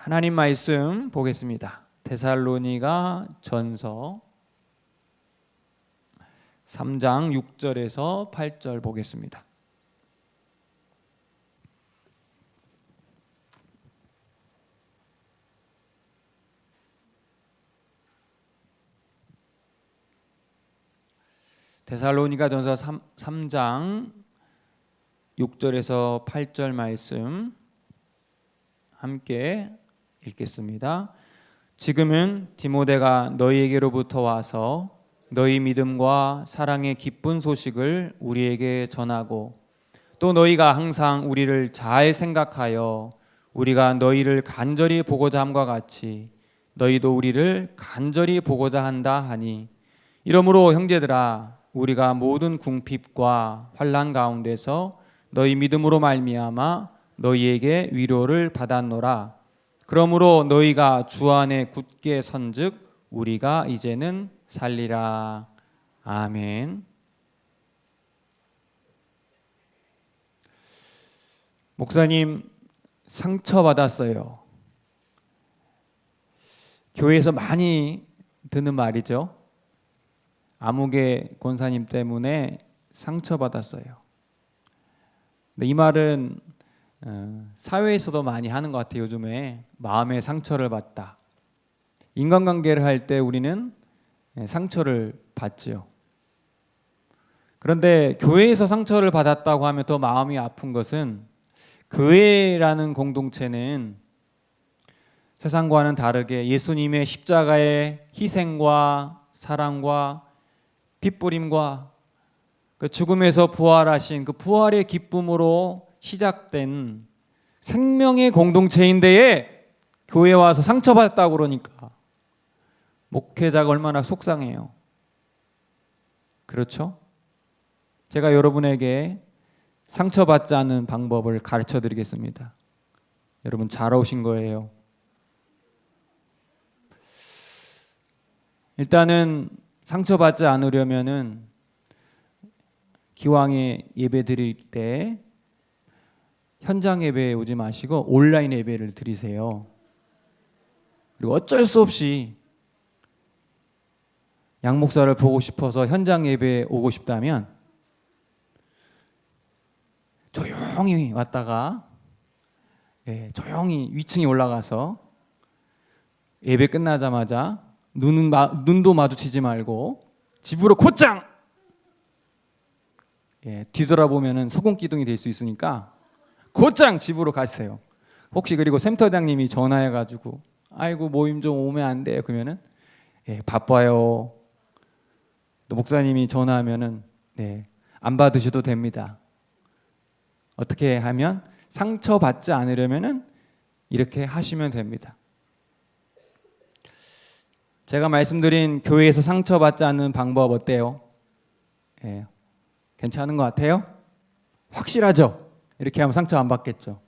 하나님 말씀 보겠습니다. 데살로니가 전서 3장 6절에서 8절 보겠습니다. 데살로니가 전서 3장 6절에서 8절 말씀 함께 읽겠습니다. 지금은 디모데가 너희에게로부터 와서 너희 믿음과 사랑의 기쁜 소식을 우리에게 전하고 또 너희가 항상 우리를 잘 생각하여 우리가 너희를 간절히 보고자 함과 같이 너희도 우리를 간절히 보고자 한다 하니, 이러므로 형제들아 우리가 모든 궁핍과 환난 가운데서 너희 믿음으로 말미암아 너희에게 위로를 받았노라. 그러므로 너희가 주 안에 굳게 선즉 우리가 이제는 살리라. 아멘. 목사님 상처받았어요. 교회에서 많이 듣는 말이죠. 아무개 권사님 때문에 상처받았어요. 근데 이 말은 사회에서도 많이 하는 것 같아요. 요즘에 마음의 상처를 받다. 인간관계를 할 때 우리는 상처를 받지요. 그런데 교회에서 상처를 받았다고 하면 더 마음이 아픈 것은, 교회라는 공동체는 세상과는 다르게 예수님의 십자가의 희생과 사랑과 핏부림과 그 죽음에서 부활하신 그 부활의 기쁨으로 시작된 생명의 공동체인데에 교회에 와서 상처받았다고 그러니까 목회자가 얼마나 속상해요. 그렇죠? 제가 여러분에게 상처받지 않는 방법을 가르쳐 드리겠습니다. 여러분 잘 오신 거예요. 일단은 상처받지 않으려면은 기왕에 예배 드릴 때 현장 예배에 오지 마시고 온라인 예배를 드리세요. 그리고 어쩔 수 없이 양 목사를 보고 싶어서 현장 예배에 오고 싶다면 조용히 왔다가 조용히 위층에 올라가서 예배 끝나자마자 눈도 마주치지 말고 집으로 곧장 뒤돌아보면 소금기둥이 될 수 있으니까 곧장 집으로 가세요. 혹시 그리고 센터장님이 전화해가지고 아이고 모임 좀 오면 안 돼요 그러면은 바빠요. 또 목사님이 전화하면은 안 받으셔도 됩니다. 어떻게 하면 상처받지 않으려면은 이렇게 하시면 됩니다. 제가 말씀드린 교회에서 상처받지 않는 방법 어때요? 괜찮은 것 같아요? 확실하죠? 이렇게 하면 상처 안 받겠죠.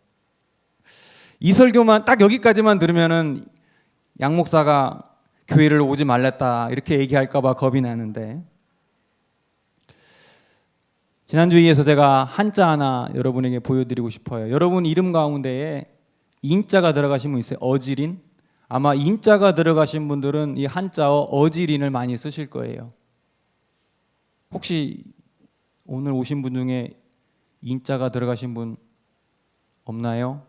이 설교만 딱 여기까지만 들으면은 양 목사가 교회를 오지 말랬다 이렇게 얘기할까 봐 겁이 나는데, 지난주에서 제가 한자 하나 여러분에게 보여드리고 싶어요. 여러분 이름 가운데에 인자가 들어가신 분 있어요? 어지린? 아마 인자가 들어가신 분들은 이 한자어 어지린을 많이 쓰실 거예요. 혹시 오늘 오신 분 중에 인자가 들어가신 분 없나요?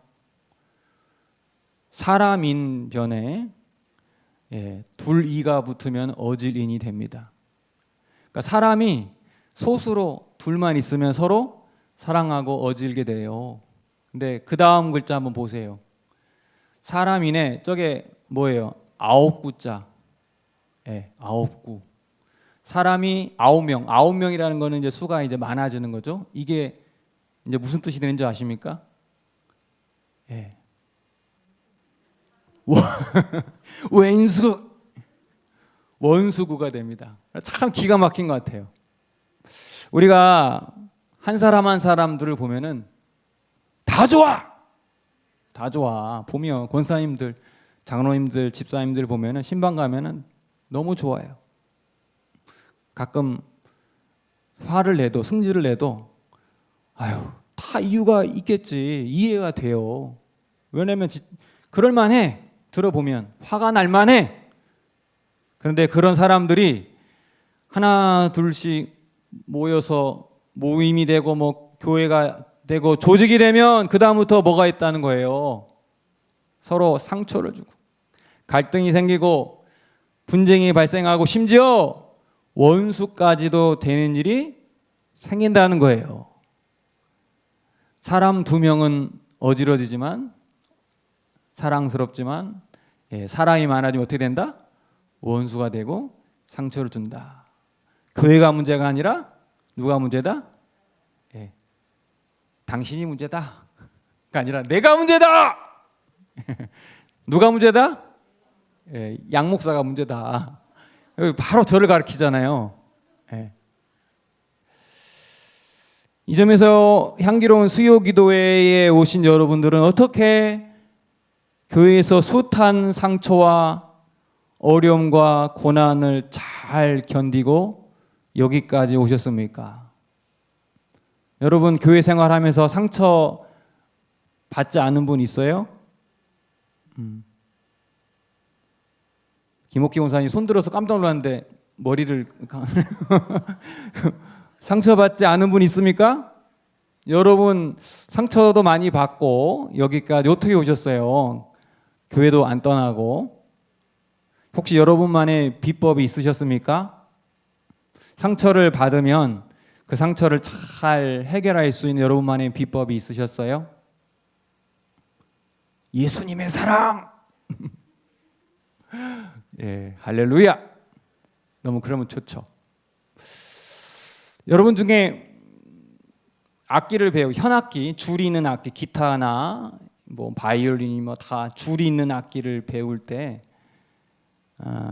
사람인 변에 둘 이가 붙으면 어질인이 됩니다. 그러니까 사람이 소수로 둘만 있으면 서로 사랑하고 어질게 돼요. 근데 그 다음 글자 한번 보세요. 사람이네 저게 뭐예요? 9구자. 9구. 사람이 9명. 9명이라는 거는 이제 수가 이제 많아지는 거죠. 이게 이제 무슨 뜻이 되는 줄 아십니까? 원수구가 됩니다. 참 기가 막힌 것 같아요. 우리가 한 사람 한 사람들을 보면은 다 좋아. 다 좋아. 보면 권사님들, 장로님들, 집사님들 보면은 신방 가면은 너무 좋아요. 가끔 화를 내도 승질을 내도 다 이유가 있겠지. 이해가 돼요. 왜냐면 그럴만해. 들어보면 화가 날만해. 그런데 그런 사람들이 하나 둘씩 모여서 모임이 되고 뭐 교회가 되고 조직이 되면 그 다음부터 뭐가 있다는 거예요. 서로 상처를 주고 갈등이 생기고 분쟁이 발생하고 심지어 원수까지도 되는 일이 생긴다는 거예요. 사람 두 명은 어지러지지만 사랑스럽지만 사람이 많아지면 어떻게 된다? 원수가 되고 상처를 준다. 교회가 문제가 아니라 누가 문제다? 당신이 문제다. 가 아니라 내가 문제다. 누가 문제다? 양 목사가 문제다. 바로 저를 가르치잖아요. 이 점에서 향기로운 수요기도회에 오신 여러분들은 어떻게 교회에서 숱한 상처와 어려움과 고난을 잘 견디고 여기까지 오셨습니까? 여러분 교회 생활하면서 상처 받지 않은 분 있어요? 김옥기 원사님 손 들어서 깜짝 놀랐는데 머리를 상처받지 않은 분 있습니까? 여러분 상처도 많이 받고 여기까지 어떻게 오셨어요? 교회도 안 떠나고. 혹시 여러분만의 비법이 있으셨습니까? 상처를 받으면 그 상처를 잘 해결할 수 있는 여러분만의 비법이 있으셨어요? 예수님의 사랑! 할렐루야! 너무 그러면 좋죠. 여러분 중에 악기를 현악기, 줄이 있는 악기, 기타나 뭐 바이올린이 뭐 다 줄이 있는 악기를 배울 때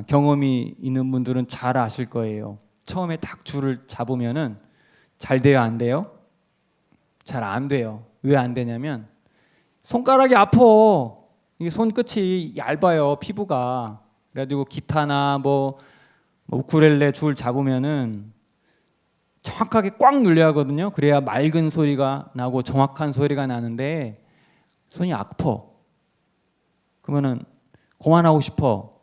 경험이 있는 분들은 잘 아실 거예요. 처음에 딱 줄을 잡으면은 잘 돼요, 안 돼요? 잘 안 돼요. 왜 안 되냐면 손가락이 아파. 이게 손끝이 얇아요, 피부가. 그래가지고 기타나 뭐 우쿨렐레 줄 잡으면은 정확하게 꽉 눌려야 하거든요. 그래야 맑은 소리가 나고 정확한 소리가 나는데 손이 아파. 그러면은 그만하고 싶어.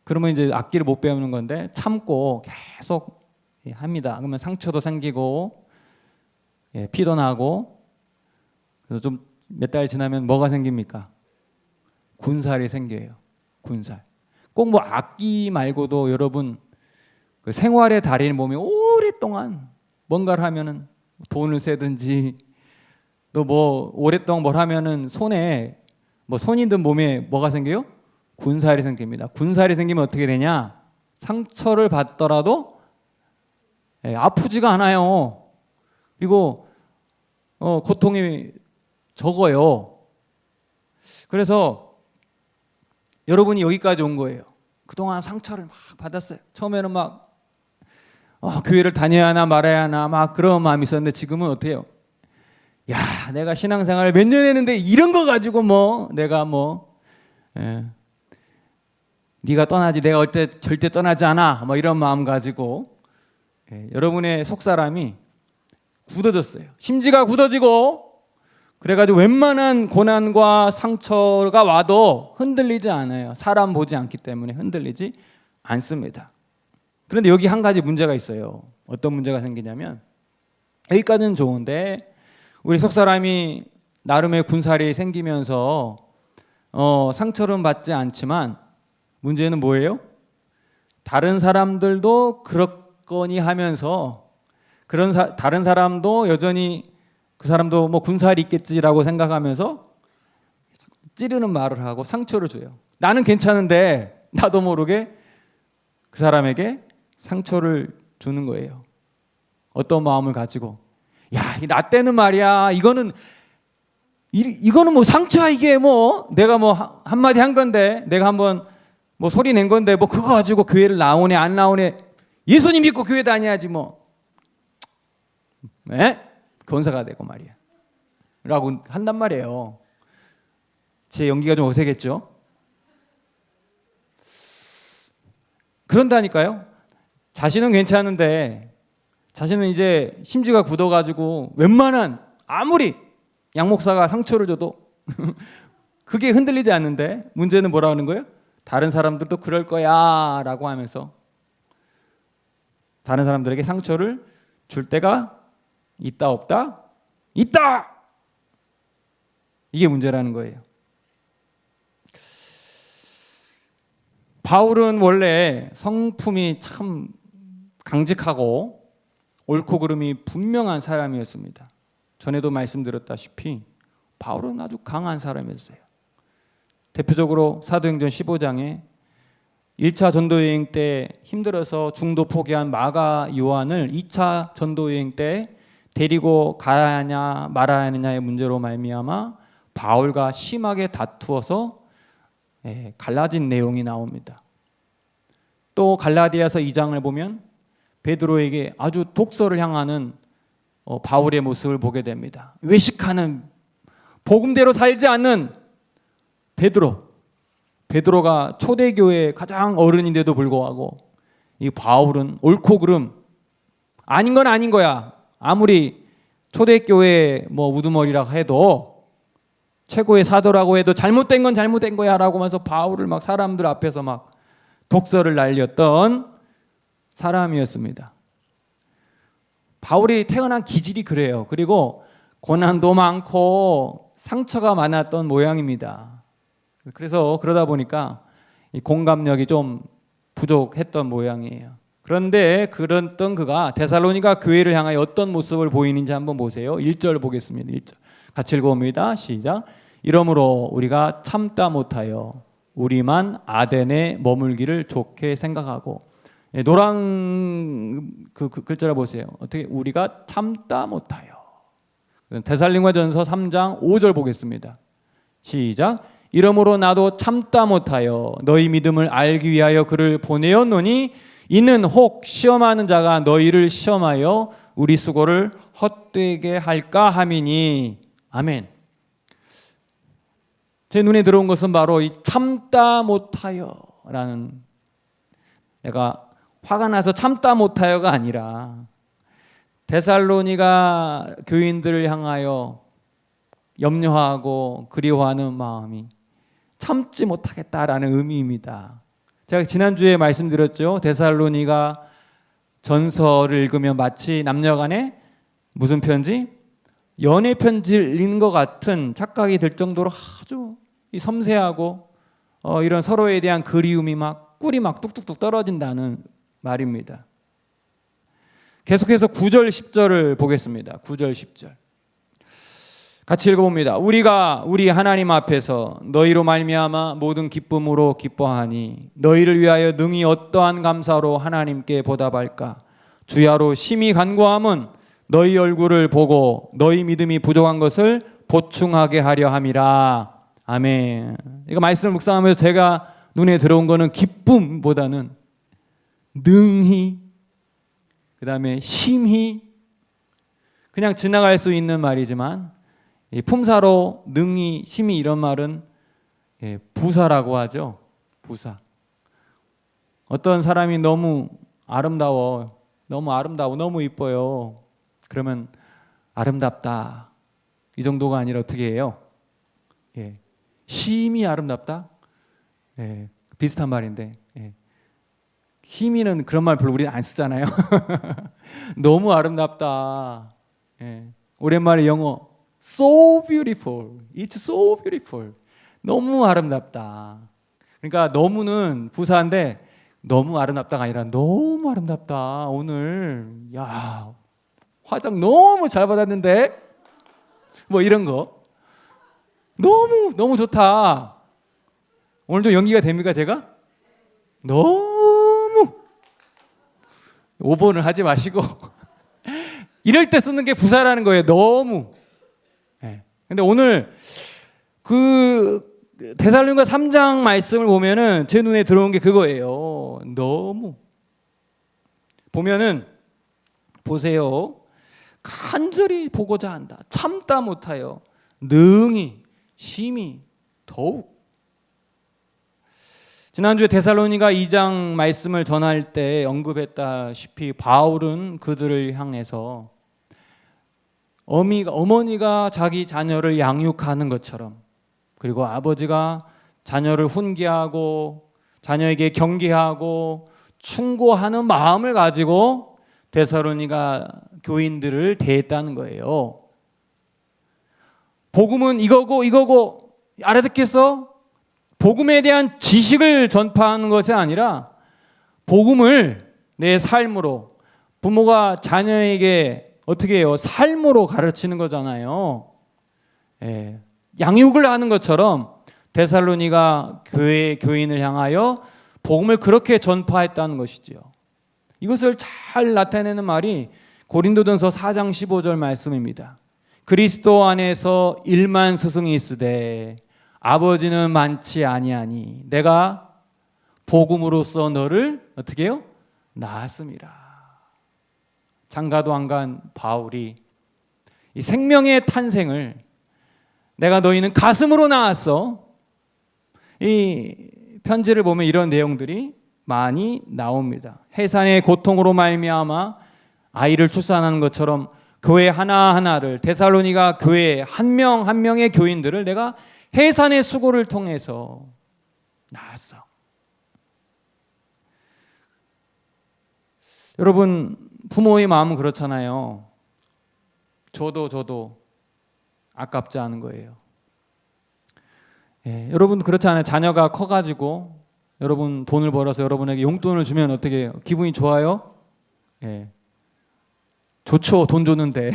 그러면 이제 악기를 못 배우는 건데 참고 계속 합니다. 그러면 상처도 생기고 피도 나고. 그래서 좀 몇 달 지나면 뭐가 생깁니까? 군살이 생겨요. 군살. 꼭 뭐 악기 말고도 여러분 그 생활의 달인을 보면 오랫동안 뭔가를 하면은 돈을 세든지 또 뭐 오랫동안 뭘 하면은 손에 뭐 손이든 몸에 뭐가 생겨요? 군살이 생깁니다. 군살이 생기면 어떻게 되냐? 상처를 받더라도 아프지가 않아요. 그리고 고통이 적어요. 그래서 여러분이 여기까지 온 거예요. 그동안 상처를 막 받았어요. 처음에는 막 교회를 다녀야 하나 말아야 하나 막 그런 마음이 있었는데 지금은 어때요? 야, 내가 신앙생활 몇 년 했는데 이런 거 가지고 뭐 내가 네가 떠나지 내가 절대 떠나지 않아 뭐 이런 마음 가지고 여러분의 속사람이 굳어졌어요. 심지가 굳어지고 그래가지고 웬만한 고난과 상처가 와도 흔들리지 않아요. 사람 보지 않기 때문에 흔들리지 않습니다. 그런데 여기 한 가지 문제가 있어요. 어떤 문제가 생기냐면 여기까지는 좋은데 우리 속사람이 나름의 군살이 생기면서 상처는 받지 않지만 문제는 뭐예요? 다른 사람들도 그렇거니 하면서 다른 사람도 여전히 그 사람도 뭐 군살이 있겠지라고 생각하면서 찌르는 말을 하고 상처를 줘요. 나는 괜찮은데 나도 모르게 그 사람에게 상처를 주는 거예요. 어떤 마음을 가지고 야, 나 때는 말이야 이거는 뭐 상처야 이게 뭐 내가 뭐 한마디 한 건데 내가 한번 뭐 소리 낸 건데 뭐 그거 가지고 교회를 나오네 안 나오네 예수님 믿고 교회 다녀야지 뭐 권사가 되고 말이야 라고 한단 말이에요. 제 연기가 좀 어색했죠? 그런다니까요. 자신은 괜찮은데 자신은 이제 심지가 굳어가지고 웬만한 아무리 양 목사가 상처를 줘도 그게 흔들리지 않는데 문제는 뭐라 하는 거예요? 다른 사람들도 그럴 거야 라고 하면서 다른 사람들에게 상처를 줄 때가 있다 없다? 있다! 이게 문제라는 거예요. 바울은 원래 성품이 참 강직하고 옳고 그름이 분명한 사람이었습니다. 전에도 말씀드렸다시피 바울은 아주 강한 사람이었어요. 대표적으로 사도행전 15장에 1차 전도여행 때 힘들어서 중도 포기한 마가 요한을 2차 전도여행 때 데리고 가야 하냐 말아야 하느냐의 문제로 말미암아 바울과 심하게 다투어서 갈라진 내용이 나옵니다. 또 갈라디아서 2장을 보면 베드로에게 아주 독서를 향하는 바울의 모습을 보게 됩니다. 외식하는 복음대로 살지 않는 베드로가 초대교회의 가장 어른인데도 불구하고 이 바울은 옳고 그름 아닌 건 아닌 거야. 아무리 초대교회 우두머리라고 해도 최고의 사도라고 해도 잘못된 건 잘못된 거야 라고 하면서 바울을 막 사람들 앞에서 막 독설을 날렸던 사람이었습니다. 바울이 태어난 기질이 그래요. 그리고 고난도 많고 상처가 많았던 모양입니다. 그래서 그러다 보니까 이 공감력이 좀 부족했던 모양이에요. 그런데 그랬던 그가 데살로니가 교회를 향하여 어떤 모습을 보이는지 한번 보세요. 1절 보겠습니다. 1절 같이 읽어봅니다. 시작. 이러므로 우리가 참다 못하여 우리만 아덴에 머물기를 좋게 생각하고, 노란 그 글자를 보세요. 어떻게 우리가 참다 못하여. 데살로니가전서 3장 5절 보겠습니다. 시작. 이러므로 나도 참다 못하여 너희 믿음을 알기 위하여 그를 보내었노니 이는 혹 시험하는 자가 너희를 시험하여 우리 수고를 헛되게 할까 함이니. 아멘. 제 눈에 들어온 것은 바로 이 참다 못하여 라는, 내가 화가 나서 참다 못하여가 아니라 데살로니가 교인들을 향하여 염려하고 그리워하는 마음이 참지 못하겠다라는 의미입니다. 제가 지난주에 말씀드렸죠. 데살로니가 전서를 읽으면 마치 남녀간에 무슨 편지? 연애 편지를 읽는 것 같은 착각이 들 정도로 아주 섬세하고 이런 서로에 대한 그리움이 막 꿀이 막 뚝뚝뚝 떨어진다는 말입니다. 계속해서 9절 10절을 보겠습니다. 9절 10절 같이 읽어봅니다. 우리가 우리 하나님 앞에서 너희로 말미암아 모든 기쁨으로 기뻐하니 너희를 위하여 능히 어떠한 감사로 하나님께 보답할까. 주야로 심히 간구함은 너희 얼굴을 보고 너희 믿음이 부족한 것을 보충하게 하려 함이라. 아멘. 이거 말씀을 묵상하면서 제가 눈에 들어온 거는 기쁨보다는 능히, 그 다음에 심히, 그냥 지나갈 수 있는 말이지만 품사로 능히, 심히 이런 말은 부사라고 하죠. 부사. 어떤 사람이 너무 아름다워, 너무 이뻐요. 그러면 아름답다 이 정도가 아니라 어떻게 해요? 심히 아름답다? 비슷한 말인데 심히는 그런 말 별로 우리 안 쓰잖아요. 너무 아름답다. 오랜만에 영어 So beautiful. It's so beautiful. 너무 아름답다. 그러니까 너무는 부사인데 너무 아름답다가 아니라 너무 아름답다. 오늘 야 화장 너무 잘 받았는데 뭐 이런 거 너무 좋다. 오늘도 연기가 됩니까 제가? 너무 5번을 하지 마시고 이럴 때 쓰는 게 부사라는 거예요. 너무. 근데 오늘 그 데살로니가 3장 말씀을 보면은 제 눈에 들어온 게 그거예요. 너무. 보면은 보세요. 간절히 보고자 한다. 참다 못하여 능히 심히 더욱. 지난주에 데살로니가 2장 말씀을 전할 때 언급했다시피 바울은 그들을 향해서 어머니가 자기 자녀를 양육하는 것처럼 그리고 아버지가 자녀를 훈계하고 자녀에게 경계하고 충고하는 마음을 가지고 데살로니가 교인들을 대했다는 거예요. 복음은 이거고 알아듣겠어? 복음에 대한 지식을 전파하는 것이 아니라 복음을 내 삶으로, 부모가 자녀에게 어떻게 해요? 삶으로 가르치는 거잖아요. 예, 양육을 하는 것처럼 데살로니가 교회 교인을 향하여 복음을 그렇게 전파했다는 것이죠. 이것을 잘 나타내는 말이 고린도전서 4장 15절 말씀입니다. 그리스도 안에서 1만 스승이 있으되 아버지는 많지 아니하니 내가 복음으로써 너를 어떻게 해요? 낳았음이라. 장가도 안 간 바울이 이 생명의 탄생을 내가 너희는 가슴으로 낳았어. 이 편지를 보면 이런 내용들이 많이 나옵니다. 해산의 고통으로 말미암아 아이를 출산하는 것처럼 교회 하나하나를, 데살로니가 교회 한 명 한 명의 교인들을 내가 해산의 수고를 통해서 낳았어. 여러분, 부모의 마음은 그렇잖아요. 저도 아깝지 않은 거예요. 예, 여러분 그렇지 않아요? 자녀가 커가지고 여러분 돈을 벌어서 여러분에게 용돈을 주면 어떻게 해요? 기분이 좋아요? 예, 좋죠. 돈 줬는데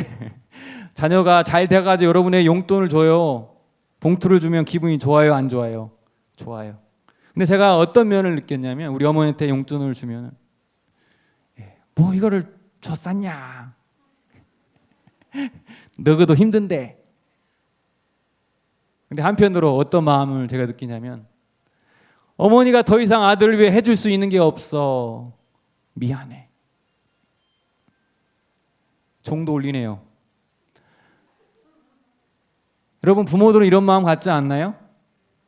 자녀가 잘 돼가지고 여러분에게 용돈을 줘요. 봉투를 주면 기분이 좋아요? 안 좋아요? 좋아요. 근데 제가 어떤 면을 느꼈냐면 우리 어머니한테 용돈을 주면 뭐 이거를 줬었냐? 너희도 힘든데. 근데 한편으로 어떤 마음을 제가 느끼냐면 어머니가 더 이상 아들을 위해 해줄 수 있는 게 없어. 미안해. 종도 울리네요. 여러분 부모들은 이런 마음 갖지 않나요?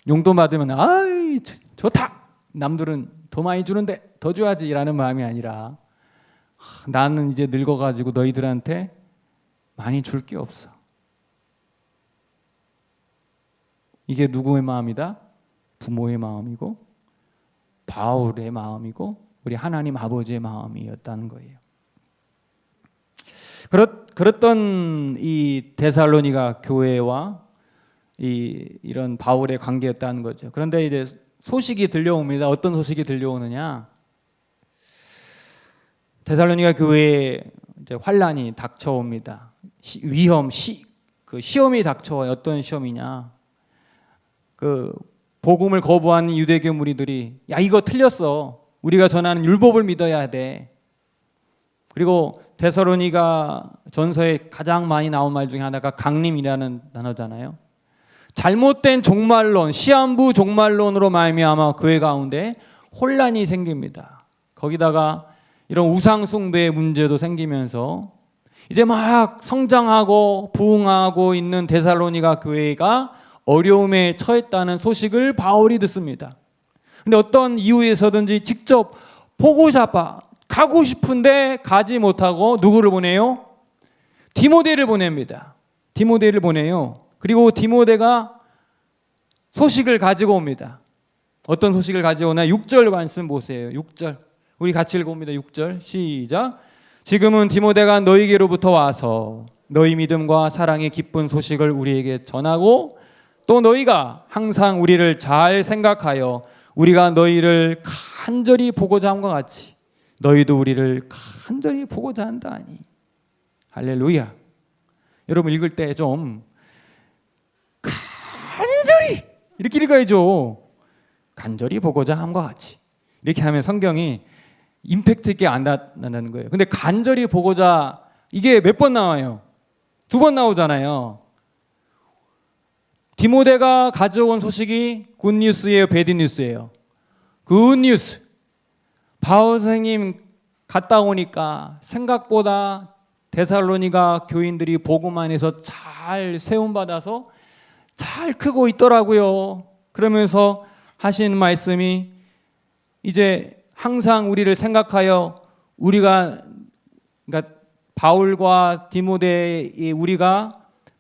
용돈 받으면 아이 좋다. 남들은 더 많이 주는데 더 줘야지 라는 마음이 아니라 나는 이제 늙어가지고 너희들한테 많이 줄 게 없어. 이게 누구의 마음이다? 부모의 마음이고 바울의 마음이고 우리 하나님 아버지의 마음이었다는 거예요. 그랬던 이 데살로니가 교회와 이런 바울의 관계였다는 거죠. 그런데 이제 소식이 들려옵니다. 어떤 소식이 들려오느냐? 데살로니가 교회에 이제 환란이 닥쳐옵니다. 시험이 닥쳐와요. 어떤 시험이냐? 그 복음을 거부한 유대교 무리들이 야 이거 틀렸어. 우리가 전하는 율법을 믿어야 돼. 그리고 데살로니가 전서에 가장 많이 나온 말 중에 하나가 강림이라는 단어잖아요. 잘못된 종말론, 시한부 종말론으로 말미암아 교회 가운데 혼란이 생깁니다. 거기다가 이런 우상 숭배의 문제도 생기면서 이제 막 성장하고 부흥하고 있는 데살로니가 교회가 어려움에 처했다는 소식을 바울이 듣습니다. 근데 어떤 이유에서든지 직접 보고 싶어 가고 싶은데 가지 못하고 누구를 보내요? 디모데를 보냅니다. 디모데를 보내요. 그리고 디모데가 소식을 가지고 옵니다. 어떤 소식을 가지고 오나? 6절 말씀 보세요. 6절. 우리 같이 읽어봅니다. 6절 시작. 지금은 디모데가 너희에게로부터 와서 너희 믿음과 사랑의 기쁜 소식을 우리에게 전하고 또 너희가 항상 우리를 잘 생각하여 우리가 너희를 간절히 보고자 함과 같이 너희도 우리를 간절히 보고자 한다니. 할렐루야. 여러분 읽을 때 좀 간절히 이렇게 읽어야죠. 간절히 보고자 함과 같이. 이렇게 하면 성경이 임팩트 있게 안 나타나는 거예요. 근데 간절히 보고자 이게 몇 번 나와요? 2번 나오잖아요. 디모데가 가져온 소식이 굿뉴스예요, 배드뉴스예요? 굿뉴스. 바울 선생님 갔다 오니까 생각보다 데살로니가 교인들이 복음 안에서 잘 세움받아서 잘 크고 있더라고요. 그러면서 하시는 말씀이 이제 항상 우리를 생각하여 우리가 그러니까 바울과 디모데의 우리가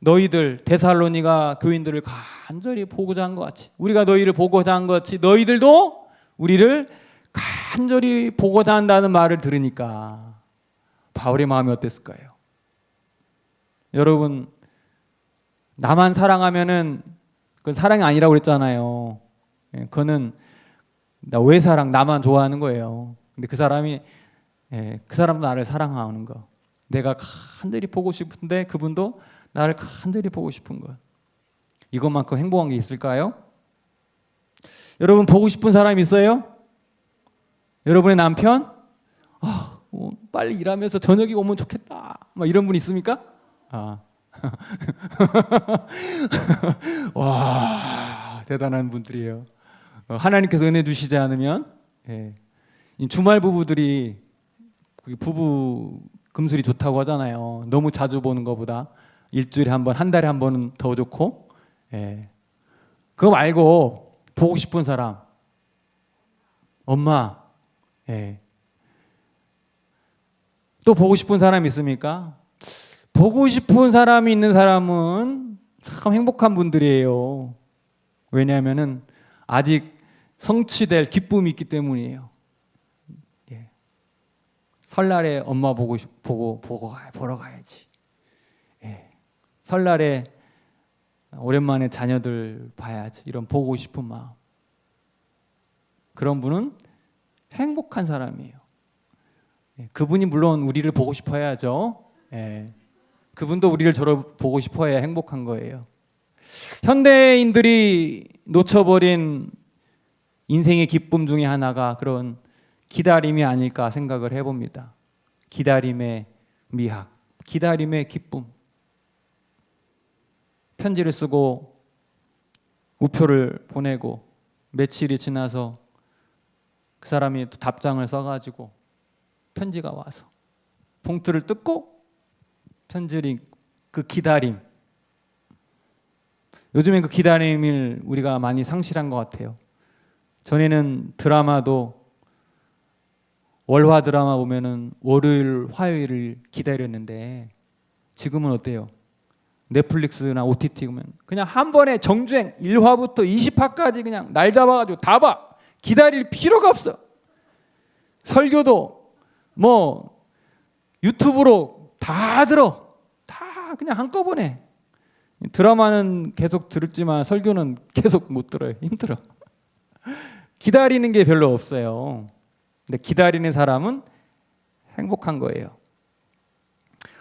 너희들 데살로니가 교인들을 간절히 보고자 한 것 같이, 우리가 너희를 보고자 한 것 같이 너희들도 우리를 간절히 보고자 한다는 말을 들으니까 바울의 마음이 어땠을까요? 여러분, 나만 사랑하면은 그건 사랑이 아니라고 그랬잖아요. 그거는 나 왜 사랑, 나만 좋아하는 거예요. 근데 그 사람이 그 사람도 나를 사랑하는 거, 내가 간절히 보고 싶은데 그분도 나를 간절히 보고 싶은 것, 이것만큼 행복한 게 있을까요? 여러분, 보고 싶은 사람 있어요? 여러분의 남편? 빨리 일하면서 저녁이 오면 좋겠다, 막 이런 분 있습니까? 와, 대단한 분들이에요. 하나님께서 은혜 주시지 않으면 이 주말 부부들이 부부 금슬이 좋다고 하잖아요. 너무 자주 보는 것보다 일주일에 한 번, 한 달에 한 번은 더 좋고. 그거 말고 보고 싶은 사람, 엄마. 또 보고 싶은 사람 있습니까? 보고 싶은 사람이 있는 사람은 참 행복한 분들이에요. 왜냐하면은 아직 성취될 기쁨이 있기 때문이에요. 설날에 엄마 보러 가야지. 설날에 오랜만에 자녀들 봐야지. 이런 보고 싶은 마음. 그런 분은 행복한 사람이에요. 그분이 물론 우리를 보고 싶어 해야죠. 그분도 우리를 보고 싶어 해야 행복한 거예요. 현대인들이 놓쳐버린 인생의 기쁨 중에 하나가 그런 기다림이 아닐까 생각을 해봅니다. 기다림의 미학, 기다림의 기쁨. 편지를 쓰고 우표를 보내고 며칠이 지나서 그 사람이 또 답장을 써가지고 편지가 와서 봉투를 뜯고 편지를, 그 기다림. 요즘엔 그 기다림을 우리가 많이 상실한 것 같아요. 전에는 드라마도 월화 드라마 보면은 월요일, 화요일을 기다렸는데 지금은 어때요? 넷플릭스나 OTT 보면 그냥 한 번에 정주행 1화부터 20화까지 그냥 날 잡아가지고 다 봐. 기다릴 필요가 없어. 설교도 뭐 유튜브로 다 들어. 다 그냥 한꺼번에. 드라마는 계속 들었지만 설교는 계속 못 들어요. 힘들어. 기다리는 게 별로 없어요. 근데 기다리는 사람은 행복한 거예요.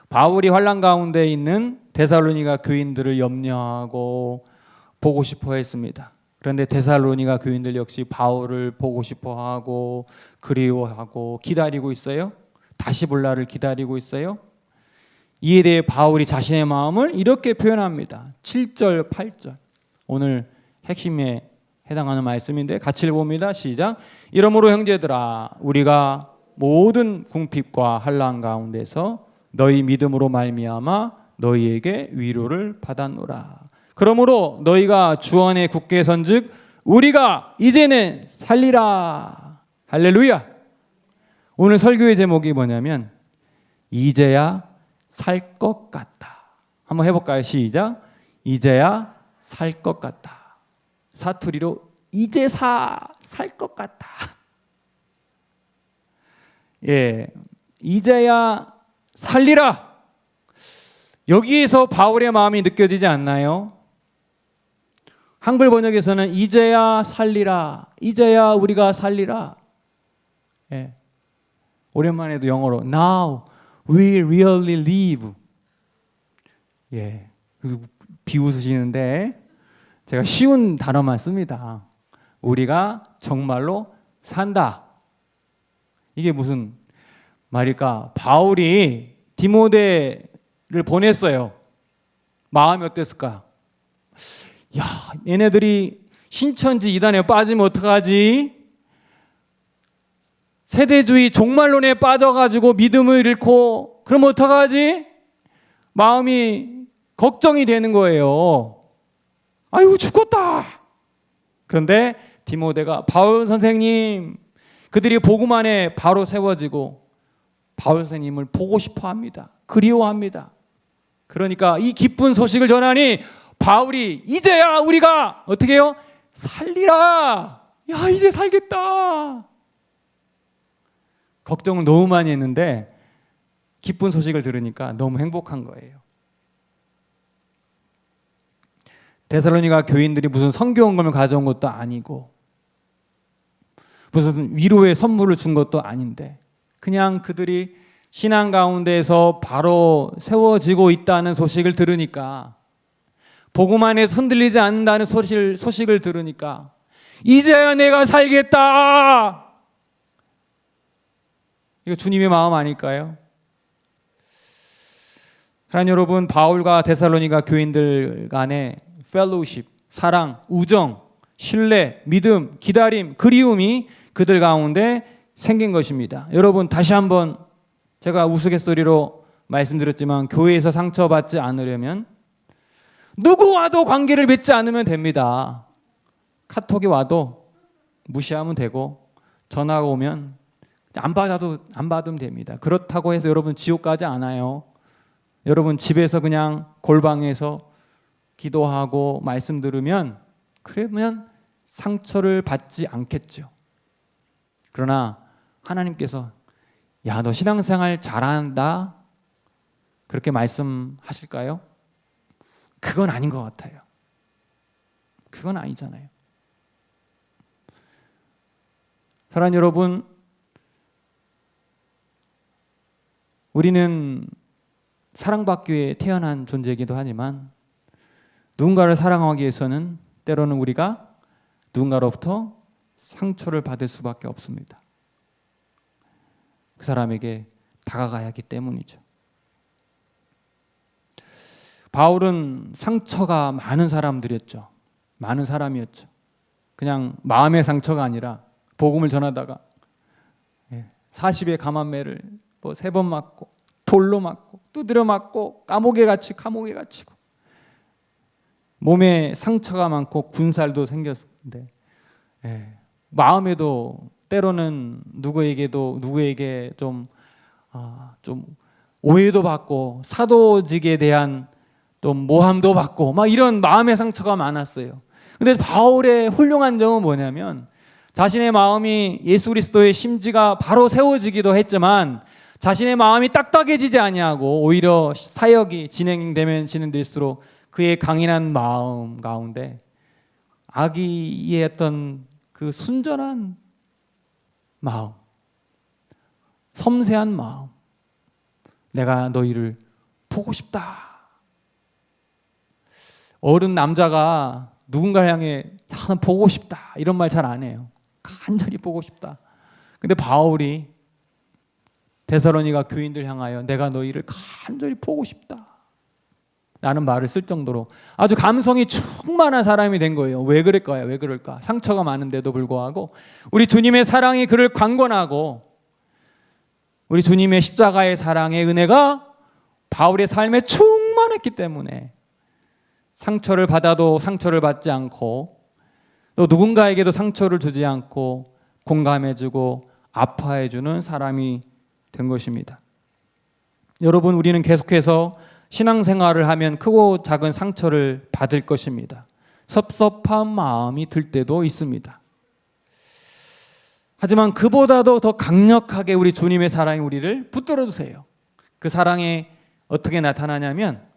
바울이 환난 가운데 있는 데살로니가 교인들을 염려하고 보고 싶어 했습니다. 그런데 데살로니가 교인들 역시 바울을 보고 싶어 하고 그리워하고 기다리고 있어요. 다시 볼 날을 기다리고 있어요. 이에 대해 바울이 자신의 마음을 이렇게 표현합니다. 7절, 8절. 오늘 핵심에 해당하는 말씀인데 같이 읽어봅니다. 시작. 이러므로 형제들아, 우리가 모든 궁핍과 환난 가운데서 너희 믿음으로 말미암아 너희에게 위로를 받았노라. 그러므로 너희가 주 안에 굳게 선즉 우리가 이제는 살리라. 할렐루야. 오늘 설교의 제목이 뭐냐면 이제야 살 것 같다. 한번 해볼까요? 시작. 이제야 살 것 같다. 사투리로 이제 살 것 같다. 이제야 살리라. 여기에서 바울의 마음이 느껴지지 않나요? 한글 번역에서는 이제야 살리라. 이제야 우리가 살리라. 오랜만에도 영어로 Now we really live. 비웃으시는데 제가 쉬운 단어만 씁니다. 우리가 정말로 산다. 이게 무슨 말일까? 바울이 디모데를 보냈어요. 마음이 어땠을까? 야, 얘네들이 신천지 이단에 빠지면 어떡하지? 세대주의 종말론에 빠져가지고 믿음을 잃고 그러면 어떡하지? 마음이 걱정이 되는 거예요. 아이고 죽었다. 그런데 디모데가 바울 선생님, 그들이 복음 안에 바로 세워지고 바울 선생님을 보고 싶어 합니다. 그리워합니다. 그러니까 이 기쁜 소식을 전하니 바울이 이제야 우리가 어떻게 해요? 살리라. 야, 이제 살겠다. 걱정을 너무 많이 했는데 기쁜 소식을 들으니까 너무 행복한 거예요. 데살로니가 교인들이 무슨 성교원금을 가져온 것도 아니고 무슨 위로의 선물을 준 것도 아닌데 그냥 그들이 신앙 가운데에서 바로 세워지고 있다는 소식을 들으니까, 복음 안에서 흔들리지 않는다는 소식을 들으니까 이제야 내가 살겠다. 이거 주님의 마음 아닐까요? 사랑하는 여러분, 바울과 데살로니가 교인들 간의 펠로우십, 사랑, 우정, 신뢰, 믿음, 기다림, 그리움이 그들 가운데 생긴 것입니다. 여러분, 다시 한번 제가 우스갯소리로 말씀드렸지만 교회에서 상처받지 않으려면 누구와도 관계를 맺지 않으면 됩니다. 카톡이 와도 무시하면 되고 전화가 오면 안 받으면 됩니다. 그렇다고 해서 여러분 지옥 가지 않아요. 여러분 집에서 그냥 골방에서 기도하고 말씀 들으면 그러면 상처를 받지 않겠죠. 그러나 하나님께서 야, 너 신앙생활 잘한다 그렇게 말씀하실까요? 그건 아닌 것 같아요. 그건 아니잖아요. 사랑하는 여러분, 우리는 사랑받기 위해 태어난 존재이기도 하지만 누군가를 사랑하기 위해서는 때로는 우리가 누군가로부터 상처를 받을 수밖에 없습니다. 그 사람에게 다가가야 하기 때문이죠. 바울은 상처가 많은 사람들이었죠. 많은 사람이었죠. 그냥 마음의 상처가 아니라 복음을 전하다가 40의 감한매를 3번 맞고 돌로 맞고 두드려 맞고 감옥에 갇히고 몸에 상처가 많고 군살도 생겼는데 마음에도 때로는 누구에게 좀 오해도 받고 사도직에 대한 또 모함도 받고 막 이런 마음의 상처가 많았어요. 근데 바울의 훌륭한 점은 뭐냐면 자신의 마음이 예수 그리스도의 심지가 바로 세워지기도 했지만 자신의 마음이 딱딱해지지 아니하고 오히려 사역이 진행될수록 그의 강인한 마음 가운데 아기의 어떤 그 순전한 마음, 섬세한 마음, 내가 너희를 보고 싶다. 어른 남자가 누군가를 향해 야, 보고 싶다 이런 말 잘 안 해요. 간절히 보고 싶다. 근데 바울이 데살로니가 교인들 향하여 내가 너희를 간절히 보고 싶다 라는 말을 쓸 정도로 아주 감성이 충만한 사람이 된 거예요. 왜 그럴까요? 왜 그럴까? 상처가 많은데도 불구하고 우리 주님의 사랑이 그를 강권하고 우리 주님의 십자가의 사랑의 은혜가 바울의 삶에 충만했기 때문에 상처를 받아도 상처를 받지 않고 또 누군가에게도 상처를 주지 않고 공감해주고 아파해주는 사람이 된 것입니다. 여러분, 우리는 계속해서 신앙생활을 하면 크고 작은 상처를 받을 것입니다. 섭섭한 마음이 들 때도 있습니다. 하지만 그보다도 더 강력하게 우리 주님의 사랑이 우리를 붙들어 주세요. 그 사랑이 어떻게 나타나냐면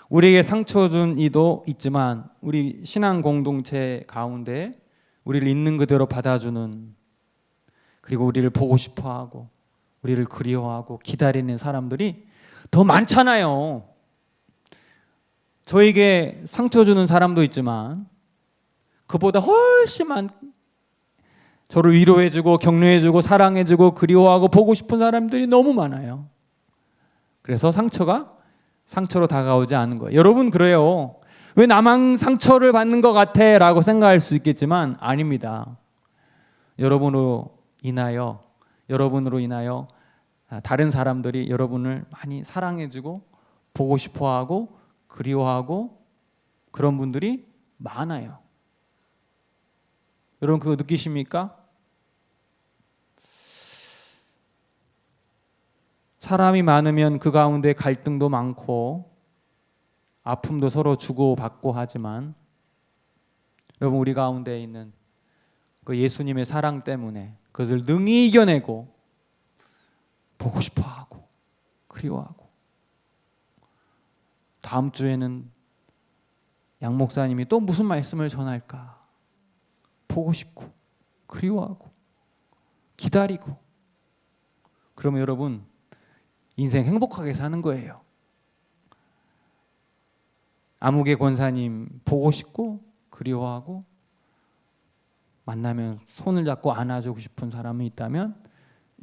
우리에게 상처 준 이도 있지만 우리 신앙 공동체 가운데 우리를 있는 그대로 받아주는, 그리고 우리를 보고 싶어하고 우리를 그리워하고 기다리는 사람들이 더 많잖아요. 저에게 상처 주는 사람도 있지만 그보다 훨씬 저를 위로해주고 격려해주고 사랑해주고 그리워하고 보고 싶은 사람들이 너무 많아요. 그래서 상처로 다가오지 않는 거예요. 여러분, 그래요. 왜 나만 상처를 받는 것 같아? 라고 생각할 수 있겠지만 아닙니다. 여러분으로 인하여 다른 사람들이 여러분을 많이 사랑해주고 보고 싶어하고 그리워하고 그런 분들이 많아요. 여러분, 그거 느끼십니까? 사람이 많으면 그 가운데 갈등도 많고 아픔도 서로 주고받고 하지만 여러분 우리 가운데 있는 그 예수님의 사랑 때문에 그것을 능히 이겨내고 보고 싶어하고 그리워하고 다음 주에는 양 목사님이 또 무슨 말씀을 전할까 보고 싶고 그리워하고 기다리고 그러면 여러분 인생 행복하게 사는 거예요. 아무개 권사님 보고 싶고 그리워하고 만나면 손을 잡고 안아주고 싶은 사람이 있다면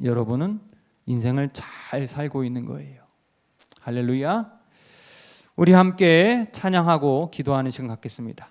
여러분은 인생을 잘 살고 있는 거예요. 할렐루야. 우리 함께 찬양하고 기도하는 시간 갖겠습니다.